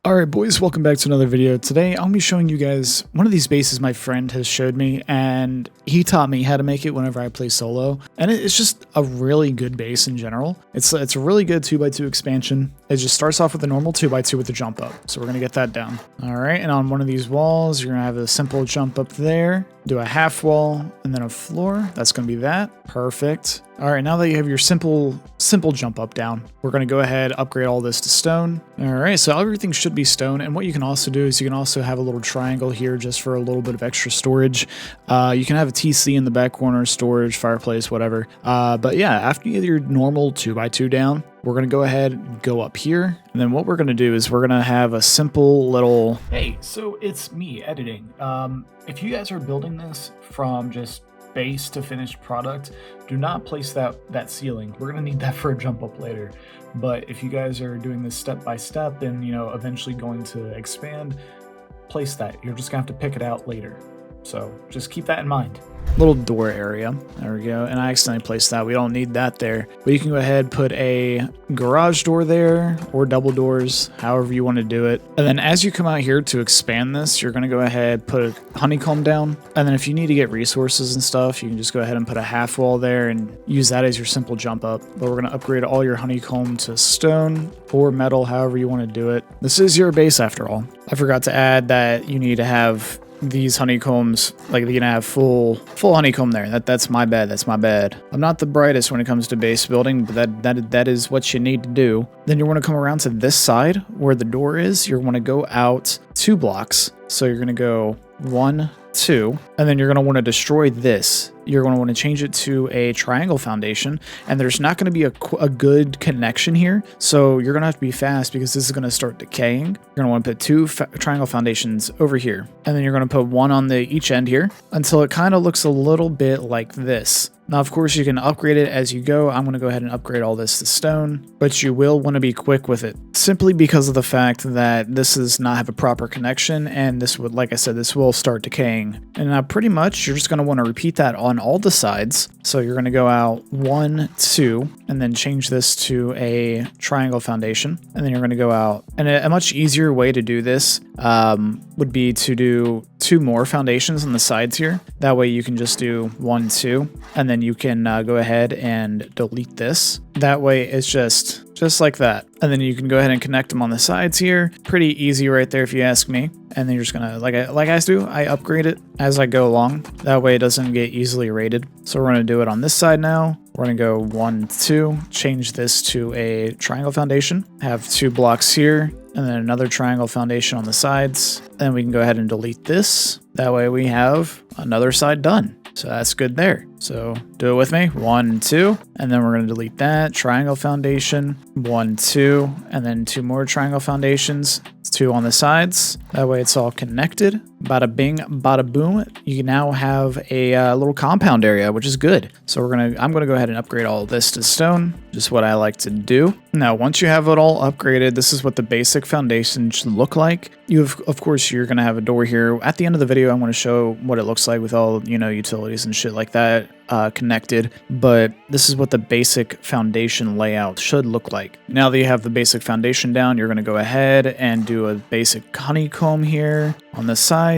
Alright boys, welcome back to another video. Today I'll be showing you guys one of these bases my friend has showed me, and he taught me how to make it whenever I play solo. And it's just a really good base in general. It's a really good 2x2 expansion. It just starts off with a normal 2x2 with a jump up. So we're going to get that down. Alright, and on one of these walls you're going to have a simple jump up there. Do a half wall and then a floor. That's going to be that. Perfect. Alright, now that you have your simple jump up down, we're going to go ahead, upgrade all this to stone. Alright, so everything should be stone, and what you can also do is you can also have a little triangle here just for a little bit of extra storage. You can have a TC in the back corner, storage, fireplace, whatever. But yeah, after you get your normal 2x2 down, we're going to go ahead and go up here, and then what we're going to do is we're going to have a simple little... Hey, so it's me editing. If you guys are building this from just base to finished product, do not place that ceiling. We're going to need that for a jump up later. But if you guys are doing this step by step and, you know, eventually going to expand, place that. You're just going to have to pick it out later. So just keep that in mind. Little door area. There we go. And I accidentally placed that. We don't need that there. But you can go ahead and put a garage door there or double doors, however you want to do it. And then as you come out here to expand this, you're going to go ahead, put a honeycomb down. And then if you need to get resources and stuff, you can just go ahead and put a half wall there and use that as your simple jump up. But we're going to upgrade all your honeycomb to stone or metal, however you want to do it. This is your base after all. I forgot to add that you need to have these honeycombs, like you're gonna have full honeycomb there. That's my bad. I'm not the brightest when it comes to base building, but that is what you need to do. Then you want to come around to this side where the door is. You're going to go out 2 blocks. So you're going to go 1, 2, and then you're going to want to destroy this. You're going to want to change it to a triangle foundation, and there's not going to be a good connection here, so you're going to have to be fast because this is going to start decaying. You're going to want to put 2 triangle foundations over here, and then you're going to put 1 on each end here until it kind of looks a little bit like this. Now, of course, you can upgrade it as you go. I'm going to go ahead and upgrade all this to stone, but you will want to be quick with it simply because of the fact that this does not have a proper connection, and this would, like I said, this will start decaying. And now pretty much you're just going to want to repeat that on all the sides. So you're going to go out 1, 2, and then change this to a triangle foundation. And then you're going to go out. And a much easier way to do this would be to do 2 more foundations on the sides here. That way you can just do 1, 2, and then you can go ahead and delete this. That way it's just like that. And then you can go ahead and connect them on the sides here. Pretty easy right there if you ask me. And then you're just gonna, like I do, I upgrade it as I go along. That way it doesn't get easily rated. So we're gonna do it on this side now. We're gonna go 1, 2, change this to a triangle foundation. Have 2 blocks here, and then another triangle foundation on the sides. Then we can go ahead and delete this. That way we have another side done. So that's good there. So do it with me. 1, 2, and then we're going to delete that triangle foundation. 1, 2, and then 2 more triangle foundations. 2 on the sides. That way it's all connected. Bada bing, bada boom. You now have a little compound area, which is good. So I'm gonna go ahead and upgrade all of this to stone. Just what I like to do. Now, once you have it all upgraded, this is what the basic foundation should look like. Of course, you're gonna have a door here. At the end of the video, I'm gonna show what it looks like with all, you know, utilities and shit like that connected. But this is what the basic foundation layout should look like. Now that you have the basic foundation down, you're gonna go ahead and do a basic honeycomb here on the sides.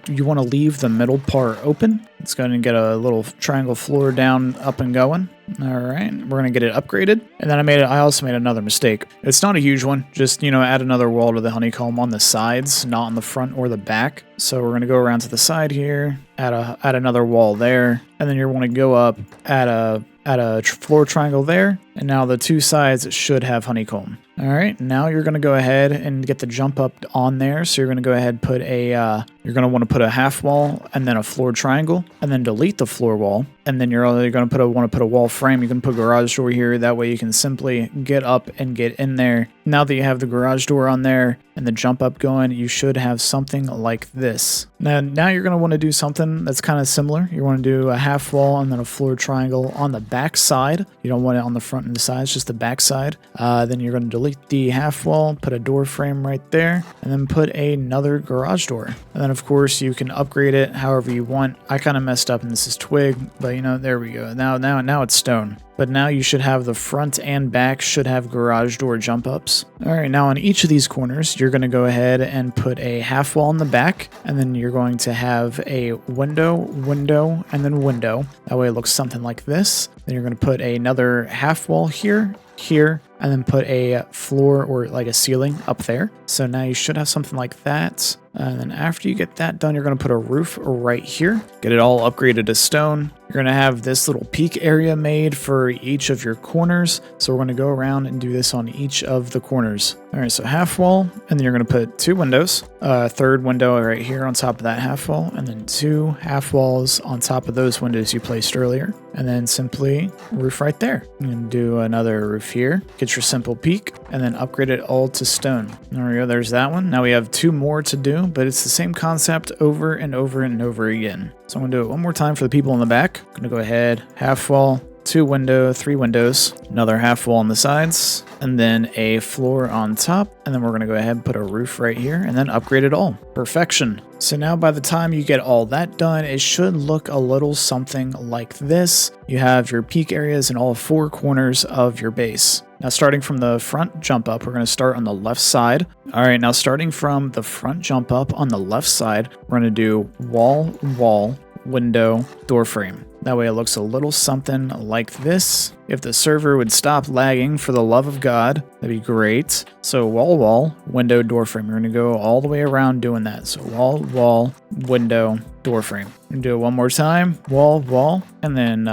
You want to leave the middle part open. It's going to get a little triangle floor down, up and going. All right, we're going to get it upgraded. And then I also made another mistake. It's not a huge one. Just, you know, add another wall to the honeycomb on the sides, not on the front or the back. So we're going to go around to the side here, add another wall there, and then you want to go up, add a floor triangle there, and now the 2 sides should have honeycomb. All right, now you're going to go ahead and get the jump up on there. So you're going to go ahead and put you're going to want to put a half wall and then a floor triangle, and then delete the floor wall. And then you're going to want to put a wall frame. You can put garage door here. That way you can simply get up and get in there. Now that you have the garage door on there and the jump up going, you should have something like this. Now you're going to want to do something that's kind of similar. You want to do a half wall and then a floor triangle on the back side. You don't want it on the front and the sides, just the back side. Then you're going to delete the half wall, put a door frame right there, and then put another garage door. And then of course you can upgrade it however you want. I kind of messed up and this is twig, but you know, there we go. Now it's stone. but now you should have the front and back should have garage door jump ups. All right, now on each of these corners, you're going to go ahead and put a half wall in the back, and then you're going to have a window, window, and then window. That way it looks something like this. Then you're going to put another half wall here, here, and then put a floor or like a ceiling up there. So now you should have something like that. And then after you get that done, you're going to put a roof right here. Get it all upgraded to stone. You're going to have this little peak area made for each of your corners. So we're going to go around and do this on each of the corners. All right, so half wall, and then you're going to put 2 windows. Third window right here on top of that half wall, and then 2 half walls on top of those windows you placed earlier. And then simply roof right there. You can do another roof here. Get your simple peak, and then upgrade it all to stone. There we go, there's that one. Now we have 2 more to do, but it's the same concept over and over and over again. So I'm going to do it one more time for the people in the back. I'm going to go ahead, half wall, 2 window, 3 windows, another half wall on the sides, and then a floor on top. And then we're going to go ahead and put a roof right here and then upgrade it all. Perfection. So now by the time you get all that done, it should look a little something like this. You have your peak areas in all 4 corners of your base. Now starting from the front jump up, we're going to start on the left side. All right, now starting from the front jump up on the left side, we're going to do wall, wall, window, door frame. That way it looks a little something like this. If the server would stop lagging, for the love of God, that'd be great. So wall, wall, window, door frame. We're going to go all the way around doing that. So wall, wall, window, door frame. We're going to do it one more time. Wall, wall, and then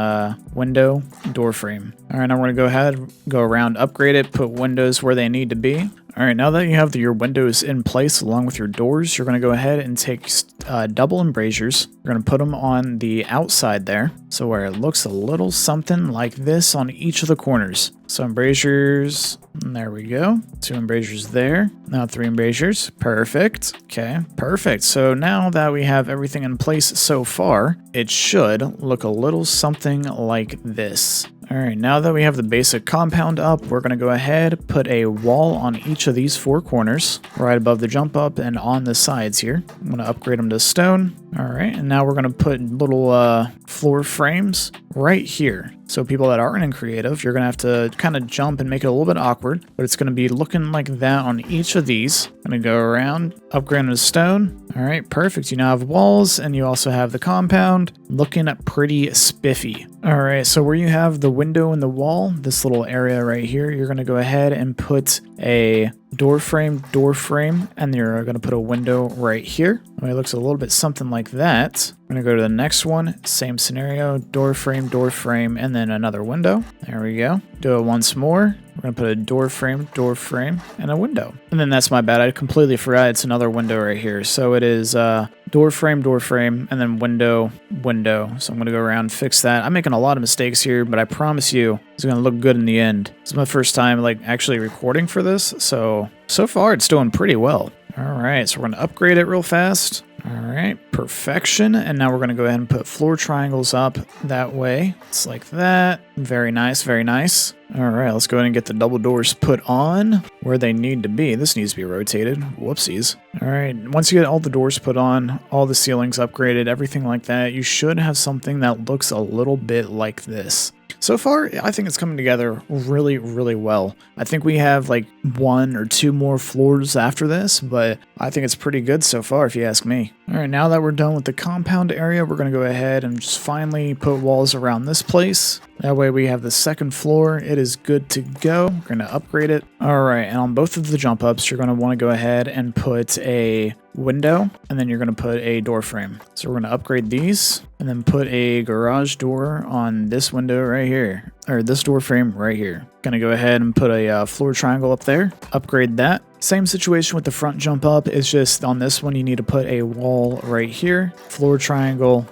window, door frame. All right, now we're going to go ahead, go around, upgrade it, put windows where they need to be. All right, now that you have your windows in place along with your doors, you're going to go ahead and take double embrasures. You're going to put them on the outside there, so where it looks a little something like this on each of the corners. So embrasures, there we go. 2 embrasures there. Now 3 embrasures. Perfect. Okay, perfect. So now that we have everything in place so far, it should look a little something like this. All right, now that we have the basic compound up, we're going to go ahead, put a wall on each of these 4 corners, right above the jump up and on the sides here. I'm going to upgrade them to stone. All right, and now we're going to put little floor frames right here. So people that aren't in creative, you're going to have to kind of jump and make it a little bit awkward, but it's going to be looking like that on each of these. I'm going to go around, upgrade them to stone. All right, perfect. You now have walls, and you also have the compound, looking pretty spiffy. All right, so where you have the window and the wall, this little area right here, you're going to go ahead and put a door frame, and you're going to put a window right here. It looks a little bit something like that. I'm going to go to the next one, same scenario, door frame, and then another window. There we go. Do it once more. We're going to put a door frame, and a window. And then that's my bad. I completely forgot it's another window right here. So it is door frame, and then window. So I'm going to go around and fix that. I'm making a lot of mistakes here, but I promise you it's going to look good in the end. This is my first time actually recording for this. So far it's doing pretty well. All right, so we're going to upgrade it real fast. All right, perfection. And now we're going to go ahead and put floor triangles up that way. It's like that. Very nice, very nice. All right, let's go ahead and get the double doors put on where they need to be. This needs to be rotated. Whoopsies. All right, once you get all the doors put on, all the ceilings upgraded, everything like that, you should have something that looks a little bit like this. So far, I think it's coming together really, really well. I think we have 1 or 2 more floors after this, but I think it's pretty good so far if you ask me. All right, now that we're done with the compound area, we're going to go ahead and just finally put walls around this place. That way we have the second floor. It is good to go. We're going to upgrade it. All right, and on both of the jump ups, you're going to want to go ahead and put a window, and then you're going to put a door frame. So we're going to upgrade these, and then put a garage door on this window right here, or this door frame right here. Going to go ahead and put a floor triangle up there, upgrade that. Same situation with the front jump up. It's just on this one, you need to put a wall right here, floor triangle,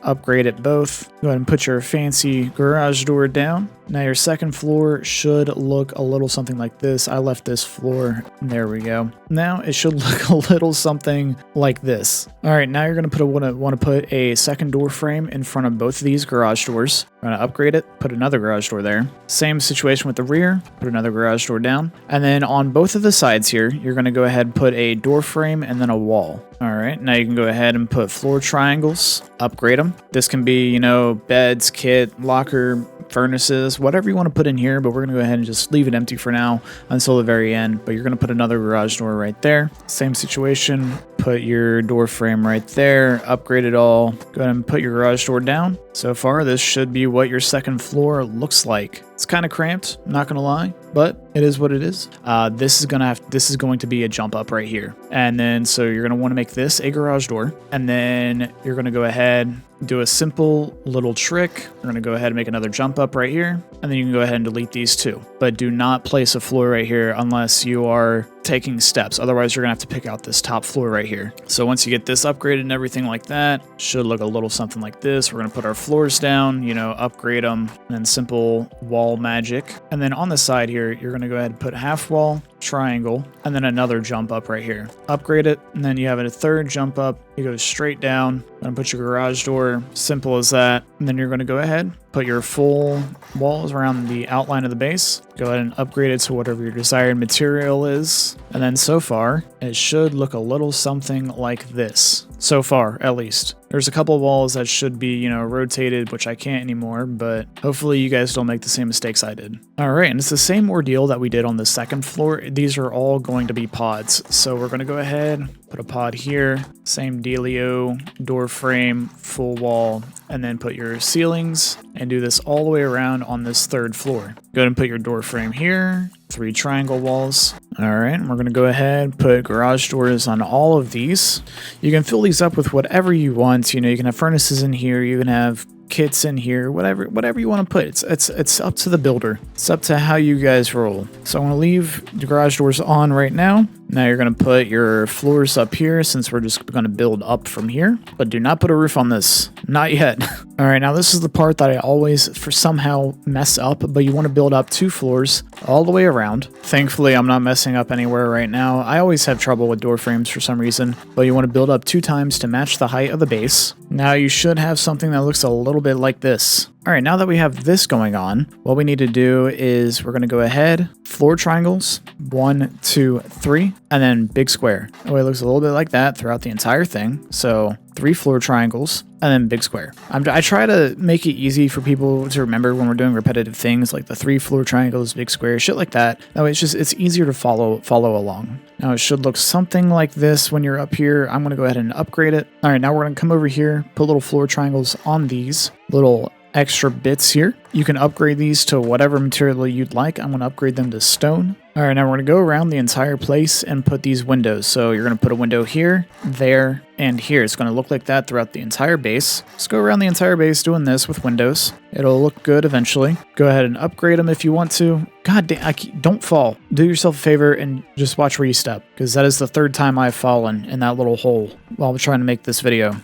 upgrade it both. Go ahead and put your fancy garage door down. Now your second floor should look a little something like this. I left this floor. There we go. Now it should look a little something like this. All right, now you're going to want to put a second door frame in front of both of these garage doors. We're going to upgrade it, put another garage door there. Same situation with the rear, put another garage door down. And then on both of the sides here, you're going to go ahead and put a door frame and then a wall. All right, now you can go ahead and put floor triangles, upgrade them. This can be, beds, kit, locker, furnaces, whatever you want to put in here, but we're going to go ahead and just leave it empty for now until the very end. But you're going to put another garage door right there. Same situation. Put your door frame right there, upgrade it all. Go ahead and put your garage door down. So far, this should be what your second floor looks like. It's kind of cramped, not gonna lie, but it is what it is. This is going to be a jump up right here. And then, so you're gonna wanna make this a garage door. And then you're gonna go ahead, do a simple little trick. We're gonna go ahead and make another jump up right here. And then you can go ahead and delete these two. But do not place a floor right here unless you are taking steps. Otherwise, you're gonna have to pick out this top floor right here. So once you get this upgraded and everything like that, should look a little something like this. We're gonna put our floors down, you know, upgrade them, and then simple wall magic. And then on the side here, you're gonna go ahead and put half wall, triangle, and then another jump up right here. Upgrade it, and then you have a third jump up. You go straight down, and put your garage door, simple as that. And then you're gonna go ahead, put your full walls around the outline of the base. Go ahead and upgrade it to whatever your desired material is. And then so far, it should look a little something like this. So far, at least. There's a couple of walls that should be, you know, rotated, which I can't anymore, but hopefully you guys don't make the same mistakes I did. All right, and it's the same ordeal that we did on the second floor. These are all going to be pods. So we're gonna go ahead, put a pod here, same dealio, door frame, full wall, and then put your ceilings and do this all the way around on this third floor. Go ahead and put your door frame here, 3 triangle walls. All right, and we're gonna go ahead, put garage doors on all of these. You can fill these up with whatever you want. You know, you can have furnaces in here, you can have kits in here, whatever you want to put. It's up to the builder. It's up to how you guys roll. So I'm gonna leave the garage doors on right now. Now you're gonna put your floors up here since we're just gonna build up from here. But do not put a roof on this. Not yet. All right, now this is the part that I always somehow mess up, but you want to build up 2 floors all the way around. Thankfully, I'm not messing up anywhere right now. I always have trouble with door frames for some reason, but you want to build up 2 times to match the height of the base. Now you should have something that looks a little bit like this. All right, now that we have this going on, what we need to do is we're going to go ahead, floor triangles, 1, 2, 3, and then big square. That way it looks a little bit like that throughout the entire thing. So 3 floor triangles, and then big square. I try to make it easy for people to remember when we're doing repetitive things like the 3 floor triangles, big square, shit like that. That way it's easier to follow along. Now it should look something like this when you're up here. I'm going to go ahead and upgrade it. All right, now we're going to come over here, put little floor triangles on these little extra bits here. You can upgrade these to whatever material you'd like. I'm going to upgrade them to stone. All right, now we're going to go around the entire place and put these windows. So you're going to put a window here, there, and here. It's going to look like that throughout the entire base. Just go around the entire base doing this with windows. It'll look good eventually. Go ahead and upgrade them if you want to. God damn, don't fall. Do yourself a favor and just watch where you step, because that is the 3rd time I've fallen in that little hole while I'm trying to make this video.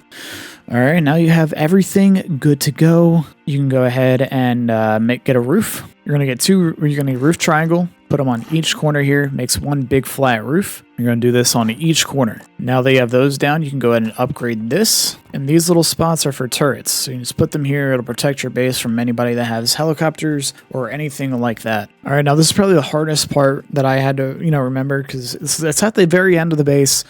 All right, now you have everything good to go. You can go ahead and get a roof. You're gonna get a roof triangle, put them on each corner here, makes one big flat roof. You're gonna do this on each corner. Now that you have those down, you can go ahead and upgrade this. And these little spots are for turrets. So you just put them here. It'll protect your base from anybody that has helicopters or anything like that. All right, now this is probably the hardest part that I had to, remember, because it's at the very end of the base.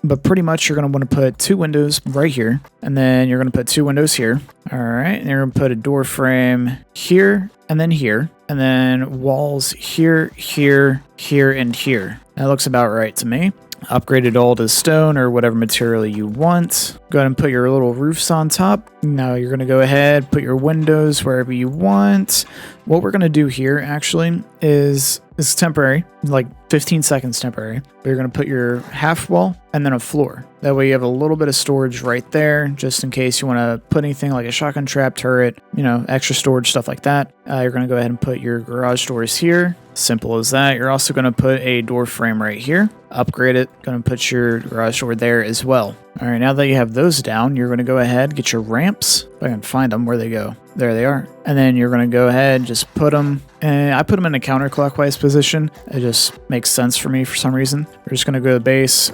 But pretty much you're going to want to put 2 windows right here, and then you're going to put 2 windows here. All right, and you're going to put a door frame here, and then walls here, here, here, and here. That looks about right to me. Upgrade it all to stone or whatever material you want. Go ahead and put your little roofs on top. Now you're going to go ahead, put your windows wherever you want. What we're going to do here actually is temporary, like 15 seconds temporary. But you're going to put your half wall and then a floor. That way you have a little bit of storage right there, just in case you want to put anything like a shotgun trap, turret, extra storage, stuff like that. You're going to go ahead and put your garage doors here. Simple as that. You're also going to put a door frame right here. Upgrade it. Going to put your garage door there as well. All right, now that you have those down, you're going to go ahead, get your ramps. If I can find them, where they go. There they are. And then you're going to go ahead, just put them. And I put them in a counterclockwise position. It just makes sense for me for some reason. We're just going to go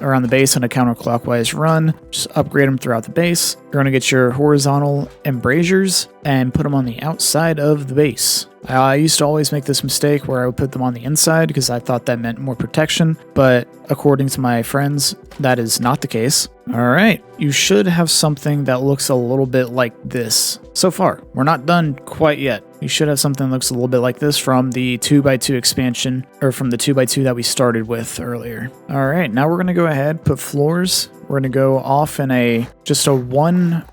around the base on a counterclockwise run. Just upgrade them throughout the base. You're going to get your horizontal embrasures and put them on the outside of the base. I used to always make this mistake where I would put them on the inside because I thought that meant more protection, but according to my friends, that is not the case. All right, you should have something that looks a little bit like this. So far, we're not done quite yet. You should have something that looks a little bit like this from the 2x2 expansion, or from the 2x2 that we started with earlier. All right, now we're gonna go ahead, put floors. We're gonna go off in just a one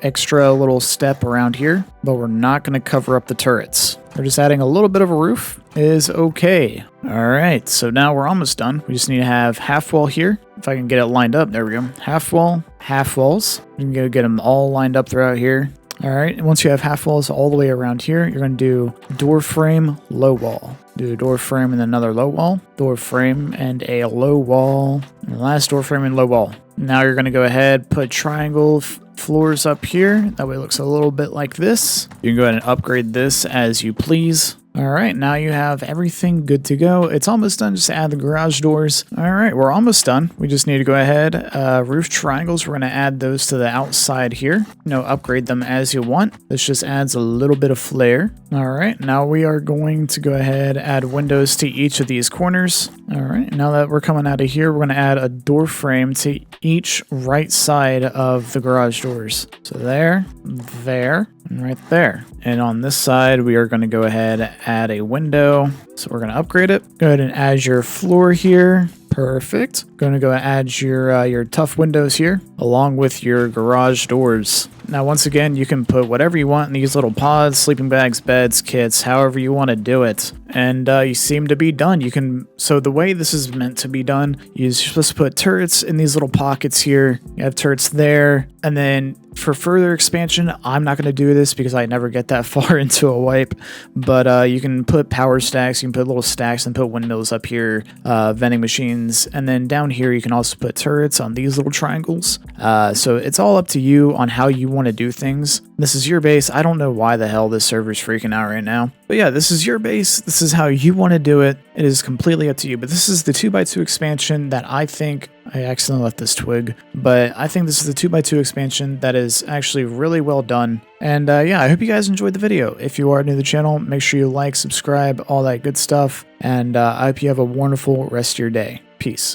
extra little step around here, but we're not gonna cover up the turrets. We're just adding a little bit of a roof is okay. All right, so now we're almost done. We just need to have half wall here. If I can get it lined up, there we go. Half wall, half walls. We can go get them all lined up throughout here. All right, and once you have half walls all the way around here, you're gonna do door frame, low wall. Do a door frame and another low wall. Door frame and a low wall. And the last door frame and low wall. Now you're gonna go ahead, put triangle floors up here. That way it looks a little bit like this. You can go ahead and upgrade this as you please. All right, now you have everything good to go. It's almost done. Just add the garage doors. All right, we're almost done. We just need to go ahead. Roof triangles, we're going to add those to the outside here. Upgrade them as you want. This just adds a little bit of flair. All right, now we are going to go ahead, add windows to each of these corners. All right, now that we're coming out of here, we're going to add a door frame to each right side of the garage doors. So there, and right there. And on this side, we are going to go ahead, add a window. So we're going to upgrade it. Go ahead and add your floor here. Perfect. Going to go add your tough windows here, along with your garage doors. Now, once again, you can put whatever you want in these little pods, sleeping bags, beds, kits, however you want to do it. And you seem to be done. So the way this is meant to be done, you're supposed to put turrets in these little pockets here. You have turrets there. And then for further expansion, I'm not going to do this because I never get that far into a wipe. But you can put power stacks. You can put little stacks and put windmills up here, vending machines. And then down here, you can also put turrets on these little triangles. So it's all up to you on how you want to do things. This is your base. I don't know why the hell this server's freaking out right now. But yeah, this is your base. This is how you want to do it. It is completely up to you. But this is the 2x2 expansion that I accidentally left this twig. But I think this is the 2x2 expansion that is actually really well done. And yeah, I hope you guys enjoyed the video. If you are new to the channel, make sure you like, subscribe, all that good stuff. And I hope you have a wonderful rest of your day. Peace.